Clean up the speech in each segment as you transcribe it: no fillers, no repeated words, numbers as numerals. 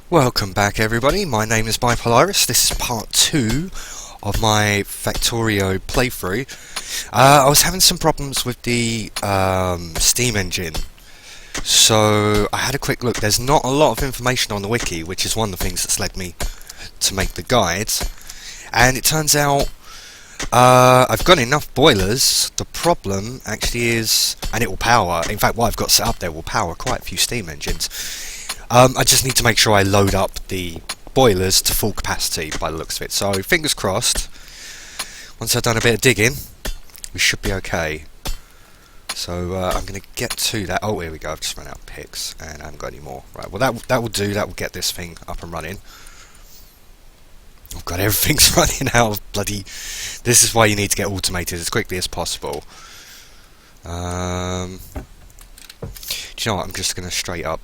Welcome back everybody, my name is Bipolaris. This is part 2 of my Factorio playthrough. I was having some problems with the Steam engine, so I had a quick look. There's not a lot of information on the wiki, which is one of the things that's led me to make the guides, and it turns out I've got enough boilers. The problem actually is, and it will power, in fact what I've got set up there will power quite a few steam engines. I just need to make sure I load up the boilers to full capacity by the looks of it. So fingers crossed, once I've done a bit of digging, we should be okay. So I'm going to get to that. Oh, here we go. I've just run out of picks and I haven't got any more. Right, well that will do. That will get this thing up and running. Oh god, everything's running out of bloody... This is why you need to get automated as quickly as possible. Do you know what? I'm just going to straight up...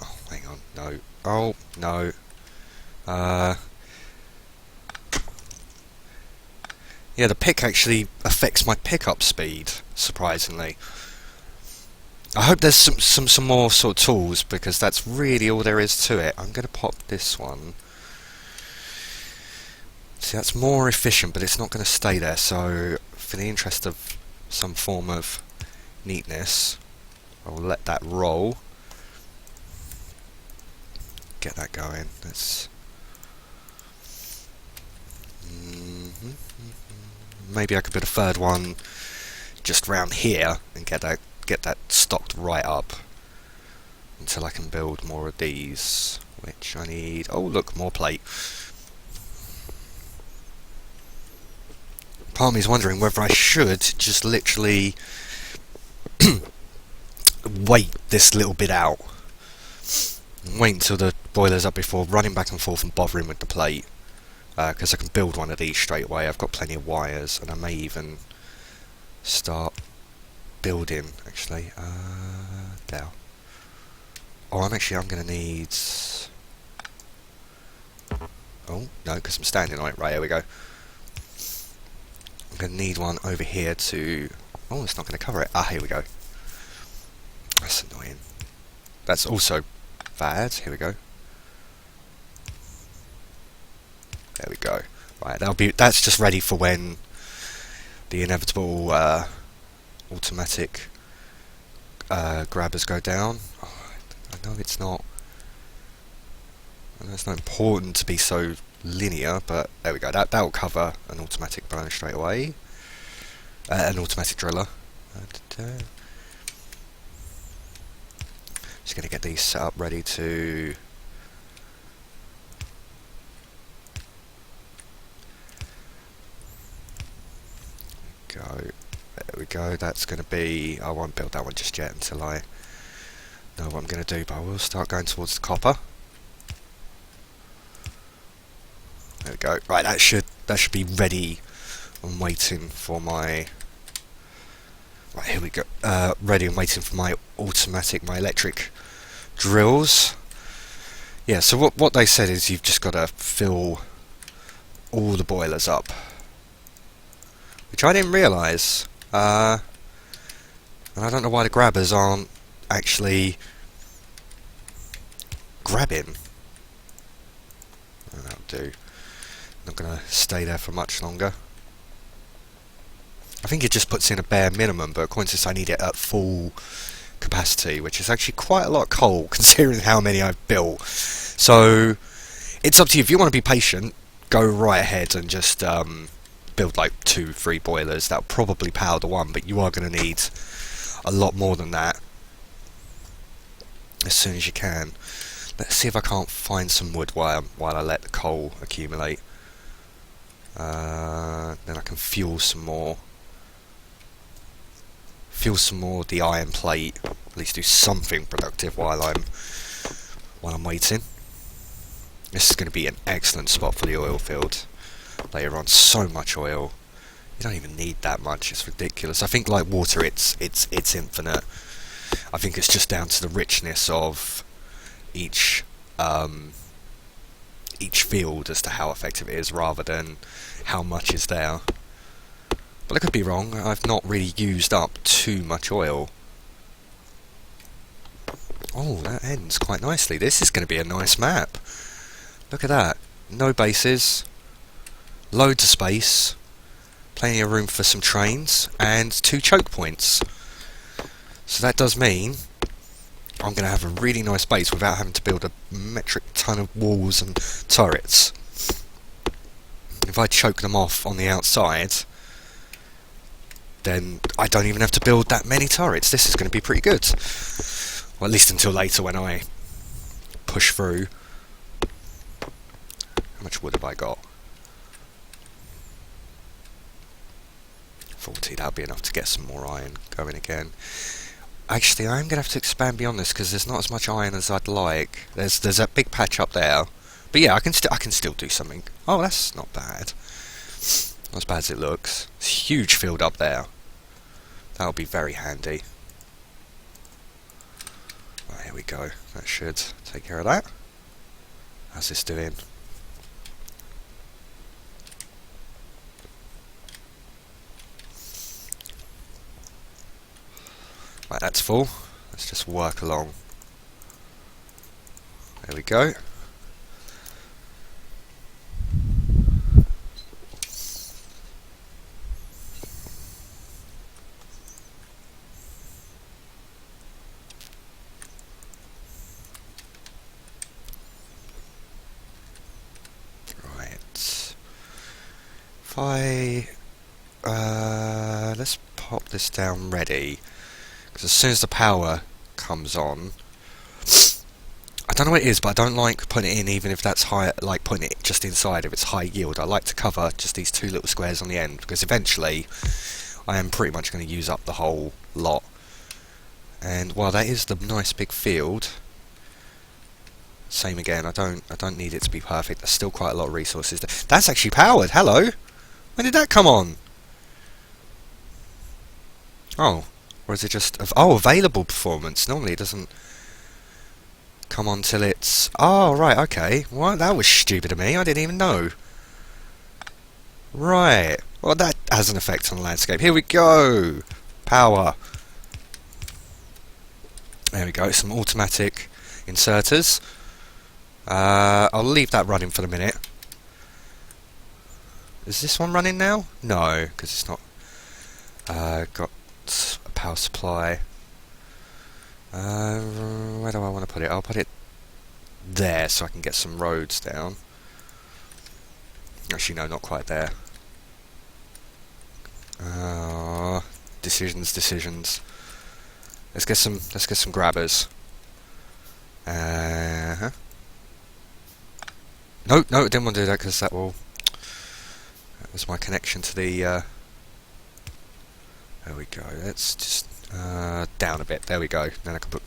Oh, hang on, no. Oh, no. Yeah, the pick actually affects my pickup speed, surprisingly. I hope there's some more sort of tools, because that's really all there is to it. I'm going to pop this one. See, that's more efficient, but it's not going to stay there, so for the interest of some form of neatness, I'll let that roll. Get that going. Let's maybe I could put a third one just round here and get that stocked right up until I can build more of these, which I need. Oh look, more plate. Part of me is wondering whether I should just literally wait this little bit out. Wait until the boiler's up before running back and forth and bothering with the plate, because I can build one of these straight away. I've got plenty of wires, and I may even start building actually there. Oh, I'm going to need... Oh no, because I'm standing on it. Right, here we go. I'm going to need one over here to... Oh, it's not going to cover it. Ah, here we go. That's annoying. That's also bad. Here we go. There we go. Right, that's just ready for when the inevitable automatic grabbers go down. Oh, I know it's not. I know it's not important to be so linear, but there we go. That will cover an automatic burner straight away. An automatic driller. Just going to get these set up ready to... Go. There we go. That's going to be... I won't build that one just yet until I know what I'm going to do, but I will start going towards the copper. There we go. Right, that should be ready. I'm waiting for my... Right, here we go. Ready and waiting for my electric drills. Yeah, so what they said is you've just got to fill all the boilers up, which I didn't realise. And I don't know why the grabbers aren't actually grabbing. That'll do. Not going to stay there for much longer. I think it just puts in a bare minimum, but according to this I need it at full capacity, which is actually quite a lot of coal considering how many I've built. So it's up to you. If you want to be patient, go right ahead and just build like 2-3 boilers. That'll probably power the one, but you are going to need a lot more than that as soon as you can. Let's see if I can't find some wood while I let the coal accumulate. Then I can fuel some more of the iron plate, at least do something productive while I'm waiting. This is going to be an excellent spot for the oil field later on. So much oil, you don't even need that much. It's ridiculous. I think like water, it's infinite. I think it's just down to the richness of each field as to how effective it is, rather than how much is there. But I could be wrong. I've not really used up too much oil. Oh, that ends quite nicely. This is going to be a nice map. Look at that. No bases, loads of space, plenty of room for some trains, and 2 choke points. So that does mean I'm going to have a really nice base without having to build a metric ton of walls and turrets. If I choke them off on the outside, then I don't even have to build that many turrets. This is going to be pretty good. Well, at least until later when I push through. How much wood have I got? 40, that'll be enough to get some more iron going again. Actually, I'm going to have to expand beyond this because there's not as much iron as I'd like. There's that big patch up there. But yeah, I can still do something. Oh, that's not bad. Not as bad as it looks. It's a huge field up there. That'll be very handy. Right, here we go. That should take care of that. How's this doing? Right, that's full. Let's just work along. There we go. Let's pop this down ready, because as soon as the power comes on, I don't know what it is, but I don't like putting it in even if that's high, like putting it just inside if it's high yield. I like to cover just these 2 little squares on the end, because eventually I am pretty much going to use up the whole lot. And while that is the nice big field, same again, I don't need it to be perfect. There's still quite a lot of resources there. That's actually powered. Hello. When did that come on? Oh, or is it just available performance? Normally it doesn't come on till it's... Oh, right, okay. Well, that was stupid of me. I didn't even know. Right. Well, that has an effect on the landscape. Here we go. Power. There we go. Some automatic inserters. I'll leave that running for the minute. Is this one running now? No, because it's not got a power supply. Where do I want to put it? I'll put it there so I can get some roads down. Actually, no, not quite there. Decisions. Let's get some grabbers. No, didn't want to do that because that was my connection to the. There we go. Let's just down a bit. There we go. Then I can put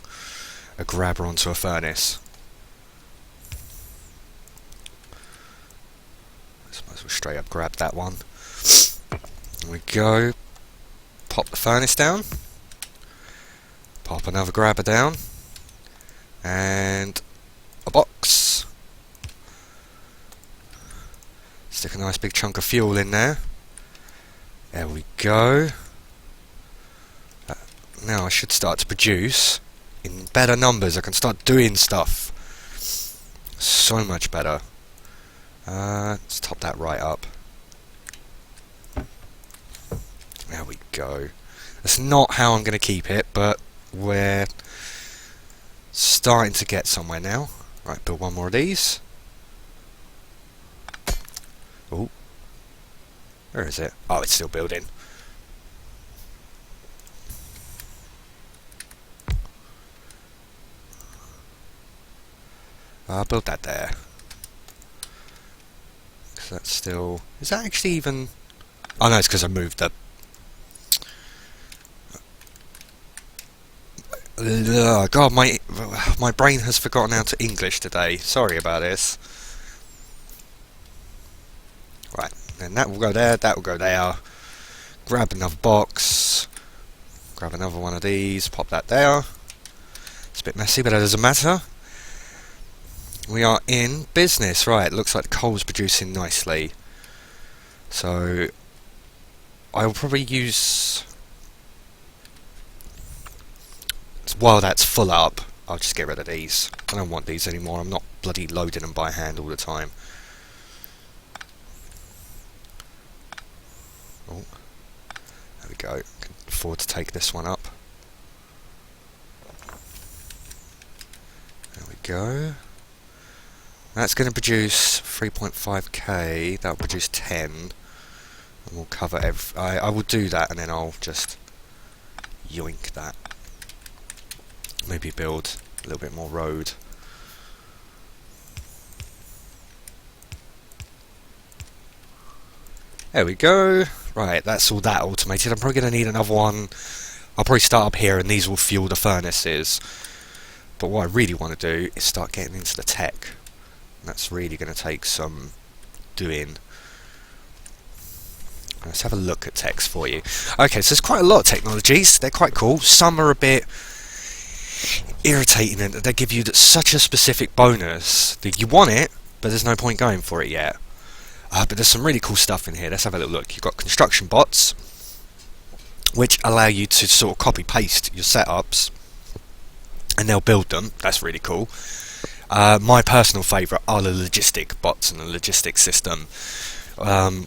a grabber onto a furnace. Might as well straight up grab that one. There we go. Pop the furnace down. Pop another grabber down. And a box. Stick a nice big chunk of fuel in there. There we go. Now I should start to produce in better numbers. I can start doing stuff. So much better. Let's top that right up. There we go. That's not how I'm going to keep it, but we're starting to get somewhere now. Right, build one more of these. Oh, where is it? Oh, it's still building. I'll build that there. So that's still... Is that actually even... Oh no, it's because I moved the... God, my brain has forgotten how to English today. Sorry about this. Right, then that will go there, that will go there. Grab another box. Grab another one of these, pop that there. It's a bit messy, but it doesn't matter. We are in business. Right, looks like the coal's producing nicely. So I will probably use... While that's full up, I'll just get rid of these. I don't want these anymore. I'm not bloody loading them by hand all the time. Oh, there we go. Can afford to take this one up. There we go. That's going to produce 3.5k. That'll produce 10. And we'll cover I will do that, and then I'll just yoink that. Maybe build a little bit more road. There we go. Right, that's all that automated. I'm probably going to need another one. I'll probably start up here, and these will fuel the furnaces. But what I really want to do is start getting into the tech. That's really going to take some doing. Let's have a look at techs for you. Okay, so there's quite a lot of technologies. They're quite cool. Some are a bit irritating in that they give you such a specific bonus that you want it, but there's no point going for it yet. But there's some really cool stuff in here. Let's have a little look. You've got construction bots, which allow you to sort of copy-paste your setups, and they'll build them. That's really cool. My personal favourite are the logistic bots and the logistic system,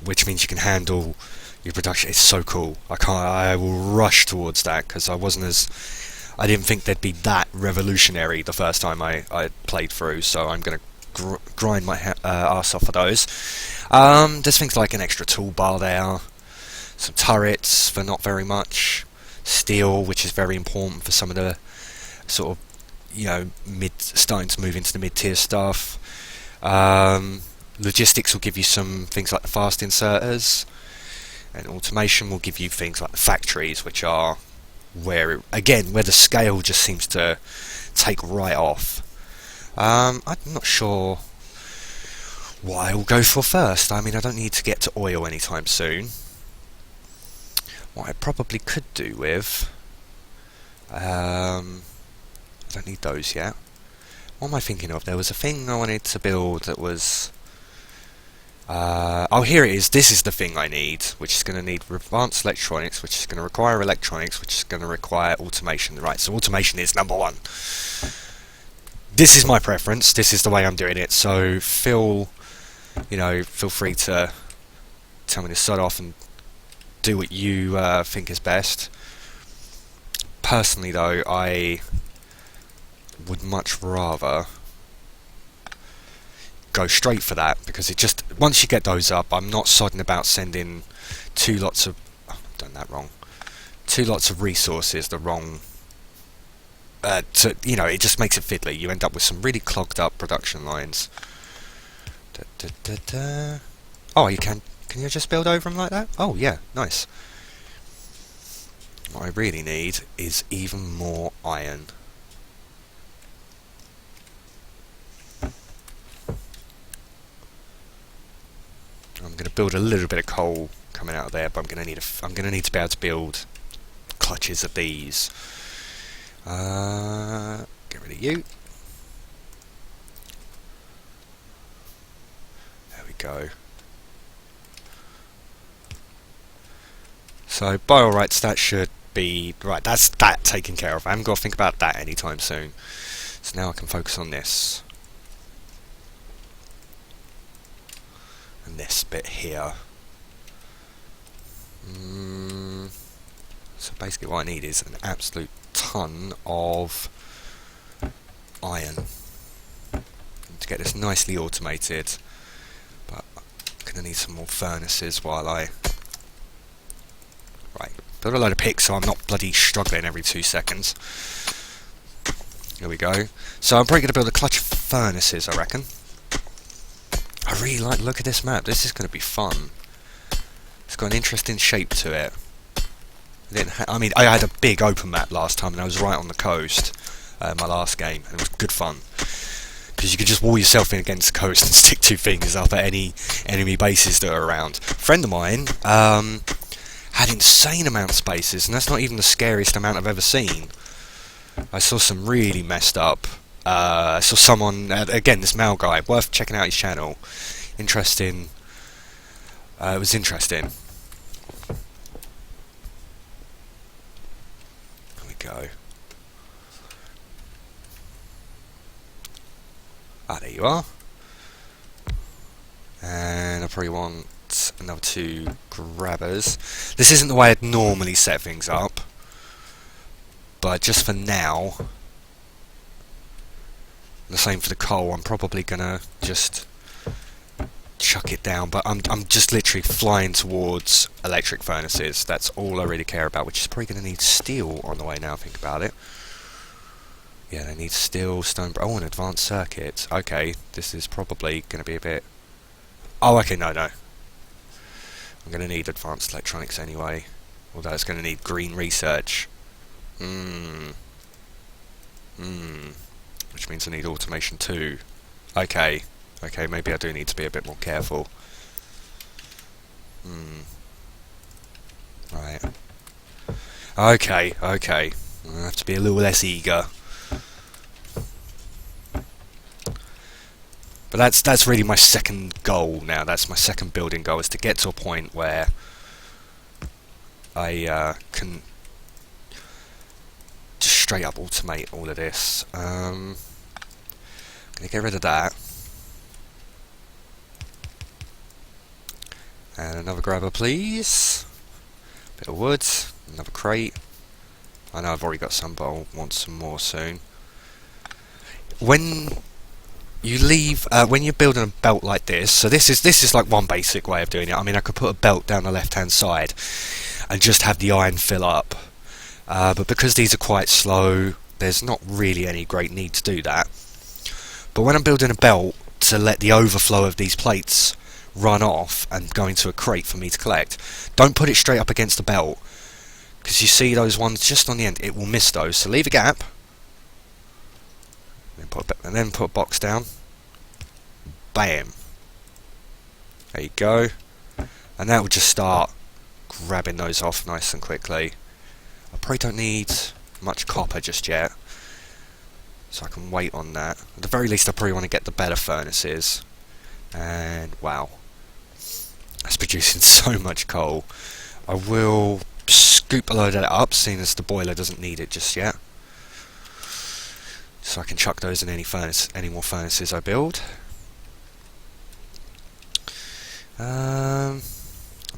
which means you can handle your production. It's so cool. I will rush towards that because I didn't think they'd be that revolutionary the first time I played through. So I'm going to grind my arse off of those. There's things like an extra toolbar there, some turrets for not very much, steel, which is very important for some of the sort of, you know, starting to move into the mid-tier stuff. Logistics will give you some things like the fast inserters, and automation will give you things like the factories, which are where the scale just seems to take right off. I'm not sure what I will go for first. I mean, I don't need to get to oil anytime soon. What I probably could do with, I don't need those yet. What am I thinking of? There was a thing I wanted to build that was... oh, here it is. This is the thing I need, which is going to need advanced electronics, which is going to require electronics, which is going to require automation. Right, so automation is number one. This is my preference. This is the way I'm doing it. So feel free to tell me to shut off and do what you think is best. Personally, though, I would much rather go straight for that, because it just, once you get those up, I'm not sodding about sending two lots of resources the wrong it just makes it fiddly. You end up with some really clogged up production lines. Oh, can you just build over them like that? Oh yeah, nice. What I really need is even more iron. I'm going to build a little bit of coal coming out of there, but I'm going to need to be able to build clutches of these. Get rid of you. There we go. So by all rights, that should be right. That's that taken care of. I haven't got to think about that anytime soon. So now I can focus on this. And this bit here. So basically what I need is an absolute ton of iron to get this nicely automated, but I'm going to need some more furnaces while I build a load of picks so I'm not bloody struggling every 2 seconds. Here we go. So I'm probably going to build a clutch of furnaces, I reckon. I really like the look of this map. This is going to be fun. It's got an interesting shape to it. I had a big open map last time, and I was right on the coast. My last game, and it was good fun because you could just wall yourself in against the coast and stick 2 fingers up at any enemy bases that are around. A friend of mine had insane amount of spaces, and that's not even the scariest amount I've ever seen. I saw some really messed up. I saw someone, again, this male guy, worth checking out his channel. Interesting. It was interesting. There we go. Ah, there you are. And I probably want another 2 grabbers. This isn't the way I'd normally set things up, but just for now, the same for the coal, I'm probably gonna just chuck it down, but I'm just literally flying towards electric furnaces. That's all I really care about, which is probably going to need steel on the way now, think about it. Yeah, they need steel, stone... Oh, an advanced circuit. Okay, this is probably going to be a bit... Oh, okay, no. I'm going to need advanced electronics anyway, although it's going to need green research. Which means I need automation too. Okay, maybe I do need to be a bit more careful. Right. Okay. I have to be a little less eager. But that's really my second goal now. That's my second building goal, is to get to a point where I can just straight up automate all of this. Gonna get rid of that. And another grabber, please. Bit of wood, another crate. I know I've already got some, but I'll want some more soon. When you leave, when you're building a belt like this, so this is like one basic way of doing it. I mean, I could put a belt down the left-hand side and just have the iron fill up. But because these are quite slow, there's not really any great need to do that. But when I'm building a belt to let the overflow of these plates run off and go into a crate for me to collect, don't put it straight up against the belt, because you see those ones just on the end, it will miss those. So leave a gap, and then put a box down. Bam. There you go. And that will just start grabbing those off nice and quickly. I probably don't need much copper just yet, so I can wait on that. At the very least, I probably want to get the better furnaces. And wow, that's producing so much coal. I will scoop a load of that up, seeing as the boiler doesn't need it just yet, so I can chuck those in any more furnaces I build. I'll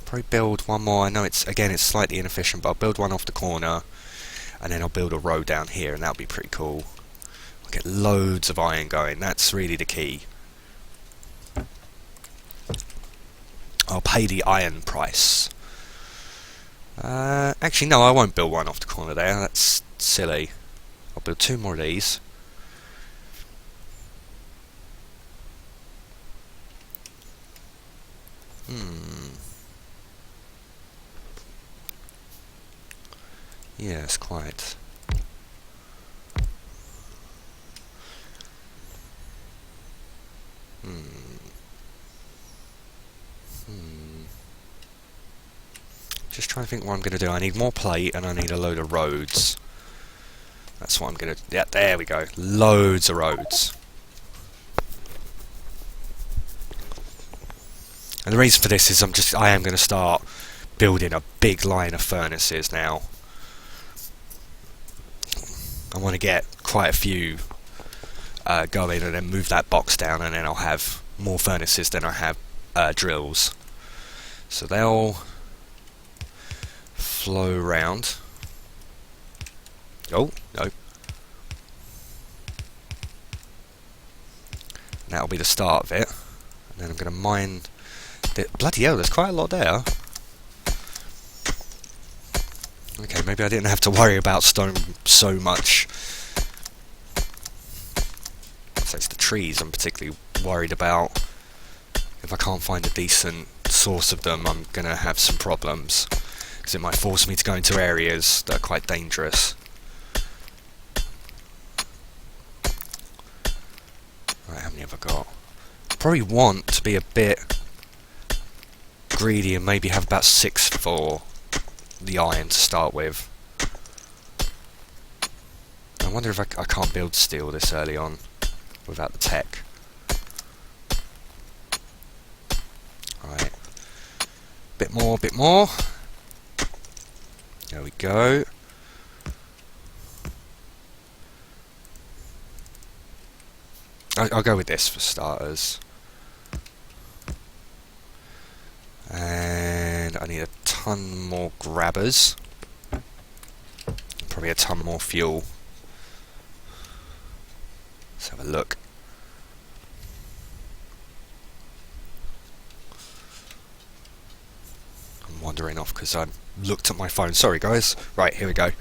probably build one more. I know it's slightly inefficient, but I'll build one off the corner, and then I'll build a row down here, and that'll be pretty cool. I'll get loads of iron going. That's really the key. I'll pay the iron price. Actually, no, I won't build one off the corner there. That's silly. I'll build 2 more of these. Yes, quite. Just trying to think what I'm going to do. I need more plate and I need a load of roads. That's what I'm going to... Yeah, there we go. Loads of roads. And the reason for this is I am going to start building a big line of furnaces now. I want to get quite a few going and then move that box down, and then I'll have more furnaces than I have drills. So they'll flow round. Oh, no. That'll be the start of it. And then I'm going to mine... Bloody hell, there's quite a lot there. Okay, maybe I didn't have to worry about stone so much. So it's the trees I'm particularly worried about. If I can't find a decent source of them, I'm going to have some problems, because it might force me to go into areas that are quite dangerous. Right, how many have I got? Probably want to be a bit greedy and maybe have about 6 for the iron to start with. I wonder if I can't build steel this early on without the tech. Right. Bit more. There we go. I'll go with this for starters. And I need a ton more grabbers. Probably a ton more fuel. Let's have a look. I'm wandering off because I looked at my phone. Sorry guys. Right, here we go.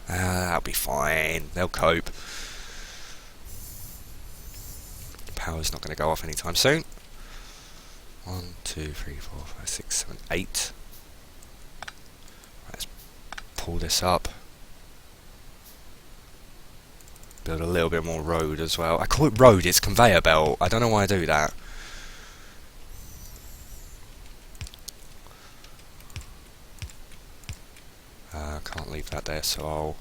That'll be fine. They'll cope. Power's not going to go off anytime soon. 1, 2, 3, 4, 5, 6, 7, 8. Let's pull this up. Build a little bit more road as well. I call it road, it's conveyor belt. I don't know why I do that. Can't leave that there, so I'll...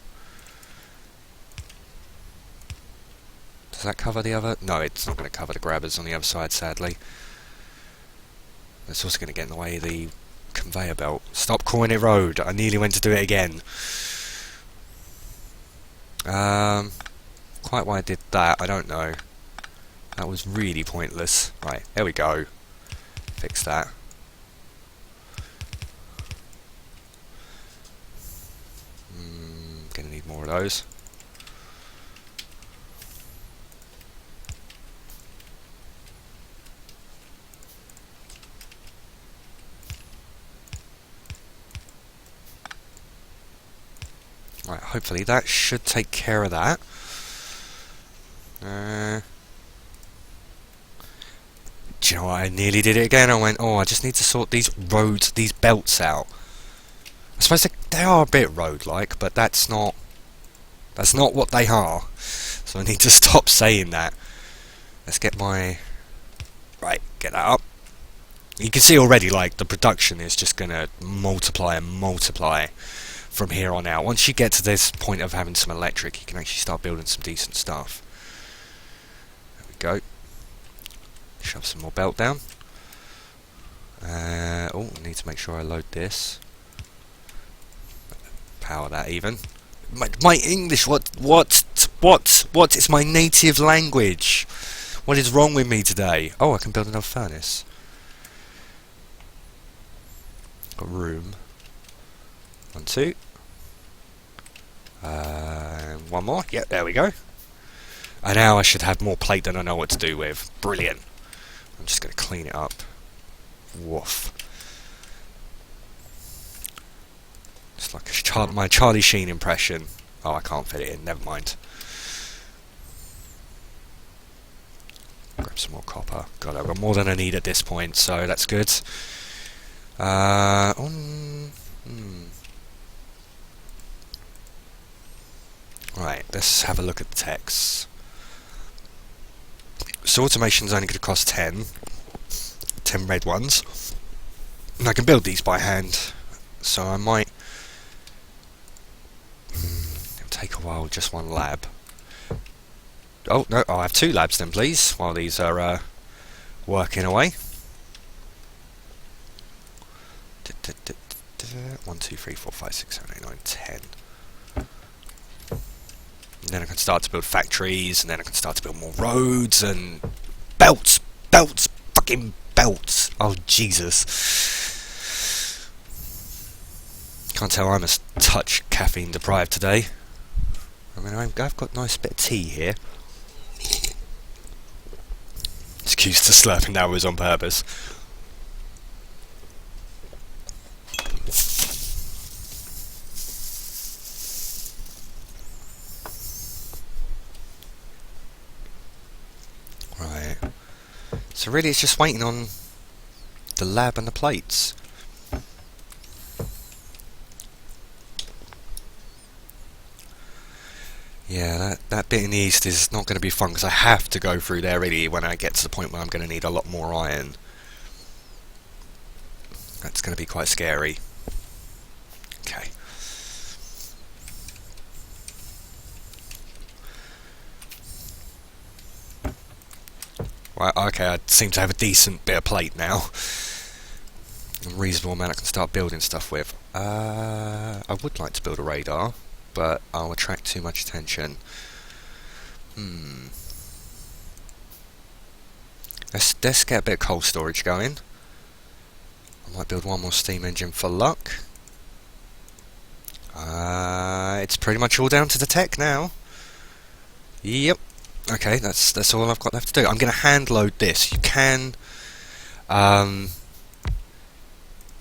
Does that cover the other? No, it's not going to cover the grabbers on the other side, sadly. That's also going to get in the way of the conveyor belt. Stop calling it road. I nearly went to do it again. Quite why I did that, I don't know. That was really pointless. Right, there we go. Fix that. Gonna need more of those. Right, hopefully that should take care of that. Do you know what? I nearly did it again. I went, oh, I just need to sort these roads, these belts out. I suppose they are a bit road-like, but that's not what they are. So I need to stop saying that. Let's get my... Right, get that up. You can see already, like, the production is just going to multiply and multiply from here on out. Once you get to this point of having some electric, you can actually start building some decent stuff. There we go. Shove some more belt down. Oh, I need to make sure I load this. Power that even. My English, what? It's my native language. What is wrong with me today? Oh, I can build another furnace. Got room. 1, 2. One more. Yep, there we go. And now I should have more plate than I know what to do with. Brilliant. I'm just going to clean it up. Woof. It's like my Charlie Sheen impression. Oh, I can't fit it in. Never mind. Grab some more copper. God, I've got more than I need at this point, so that's good. Right, let's have a look at the text. So automation's only going to cost 10 red ones. And I can build these by hand, so I might... It'll take a while, just one lab. Oh, no, I'll have 2 labs then, please, while these are working away. 1, 2, 3, 4, 5, 6, 7, 8, 9, 10. And then I can start to build factories, and then I can start to build more roads, and... Belts! Belts! Fucking belts! Oh, Jesus. Can't tell I'm a touch caffeine deprived today. I mean, I've got a nice bit of tea here. Excuse the slurping, that was on purpose. Right. So really it's just waiting on the lab and the plates. Yeah, that bit in the east is not going to be fun because I have to go through there really when I get to the point where I'm going to need a lot more iron. That's going to be quite scary. Okay. Right, okay, I seem to have a decent bit of plate now. A reasonable amount I can start building stuff with. I would like to build a radar, but I'll attract too much attention. Let's get a bit of coal storage going. I might build one more steam engine for luck. It's pretty much all down to the tech now. Yep. Okay, that's all I've got left to do. I'm going to hand load this. You can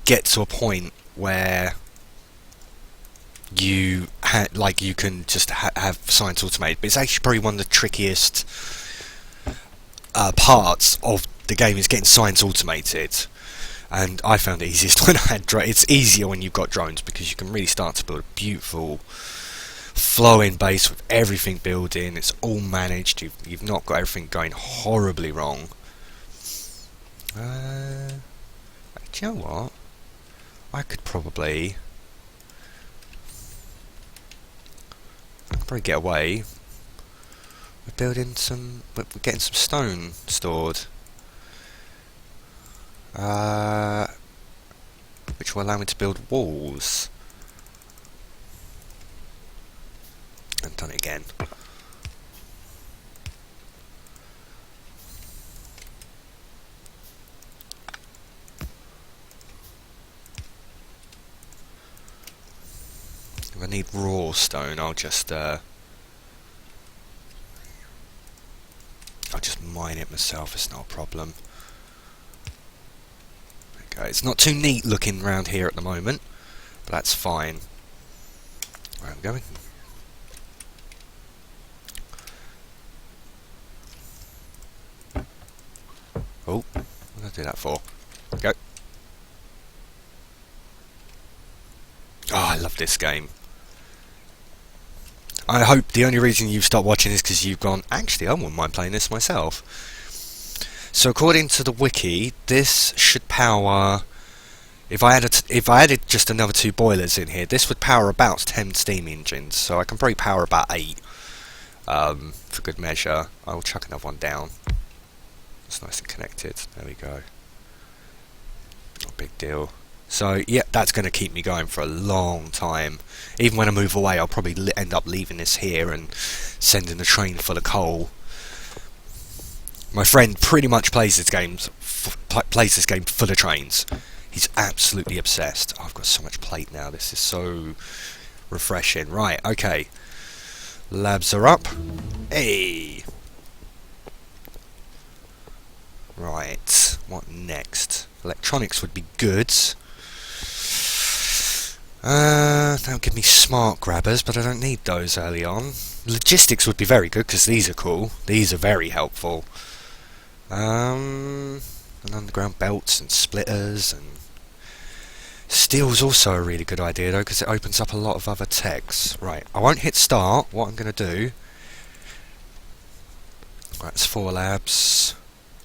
get to a point where you you can just have science automated, but it's actually probably one of the trickiest parts of the game is getting science automated. And I found it easiest when I had drones. It's easier when you've got drones because you can really start to build a beautiful flowing base with everything built in. It's all managed. You've not got everything going horribly wrong. Do you know what? I could probably get away with building with getting some stone stored. Which will allow me to build walls. And done it again. If I need raw stone, I'll just mine it myself. It's not a problem. Okay, it's not too neat looking around here at the moment, but that's fine. Where am I going? Oh, what did I do that for? Go. Oh, I love this game. I hope the only reason you've stopped watching is because you've gone, actually, I wouldn't mind playing this myself. So according to the wiki, this should power... If I added just another 2 boilers in here, this would power about 10 steam engines. So I can probably power about 8 for good measure. I will chuck another one down. It's nice and connected. There we go. Not a big deal. So yeah, that's going to keep me going for a long time. Even when I move away, I'll probably end up leaving this here and sending the train full of coal. My friend pretty much plays this game full of trains. He's absolutely obsessed. Oh, I've got so much plate now. This is so refreshing. Right, okay. Labs are up. Hey. Right. What next? Electronics would be good. That'll give me smart grabbers, but I don't need those early on. Logistics would be very good because these are cool. These are very helpful. And underground belts and splitters and steel's also a really good idea though because it opens up a lot of other techs. Right, I won't hit start. What I'm going to do... Right, it's 4 labs,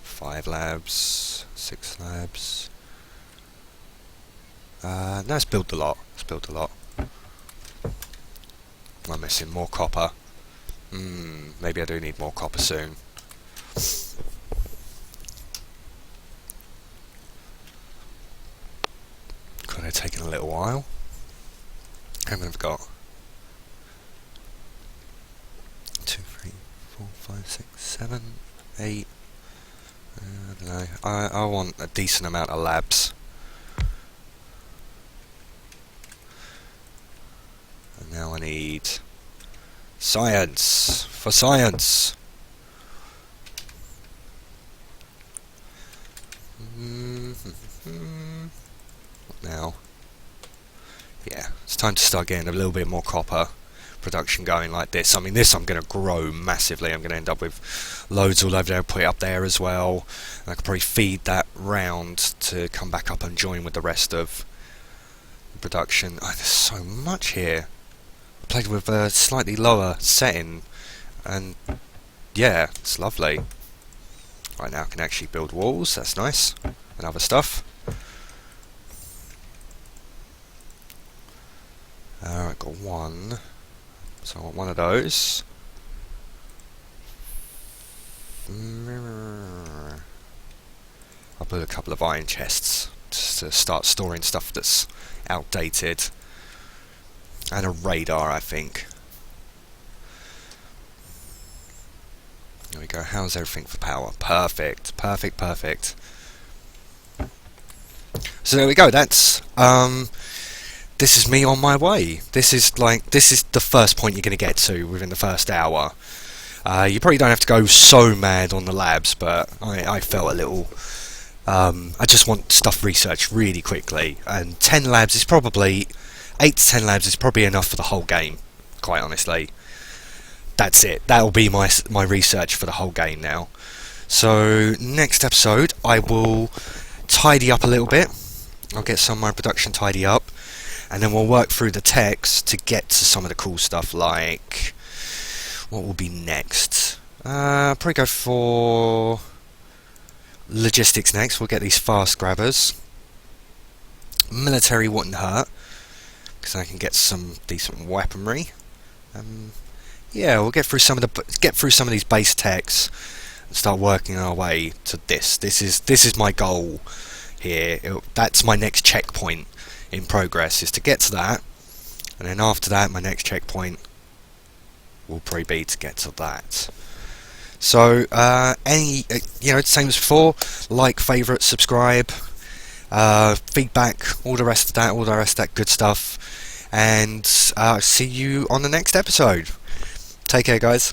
5 labs, 6 labs. No, let's build the lot. Let's build the lot. I'm missing more copper. Maybe I do need more copper soon. Could have taken a little while. How many have I got? 2, 3, 4, 5, 6, 7, 8. I don't know. I want a decent amount of labs. And now I need science for science. What now? Yeah, it's time to start getting a little bit more copper production going like this. I mean, this I'm going to grow massively. I'm going to end up with loads all over there, put it up there as well. And I could probably feed that round to come back up and join with the rest of the production. Oh, there's so much here. I played with a slightly lower setting, and yeah, it's lovely. Right, now I can actually build walls. That's nice. And other stuff. I've got one. So I want one of those. I'll put a couple of iron chests just to start storing stuff that's outdated. And a radar, I think. There we go. How's everything for power? Perfect. Perfect, perfect. So there we go. That's this is me on my way. This is the first point you're going to get to within the first hour. You probably don't have to go so mad on the labs, but I felt a little. I just want stuff researched really quickly, and 10 labs is probably 8 to 10 labs is probably enough for the whole game. Quite honestly, that's it. That'll be my research for the whole game now. So next episode, I will tidy up a little bit. I'll get some of my production tidy up, and then we'll work through the text to get to some of the cool stuff. Like, what will be next? Probably go for logistics next. We'll get these fast grabbers. Military wouldn't hurt, because I can get some decent weaponry. Yeah, we'll get through some of these base techs and start working our way to this. This is my goal here. That's my next checkpoint in progress, is to get to that, and then after that, my next checkpoint will probably be to get to that. So, same as before, like, favourite, subscribe, feedback, all the rest of that good stuff, and see you on the next episode. Take care, guys.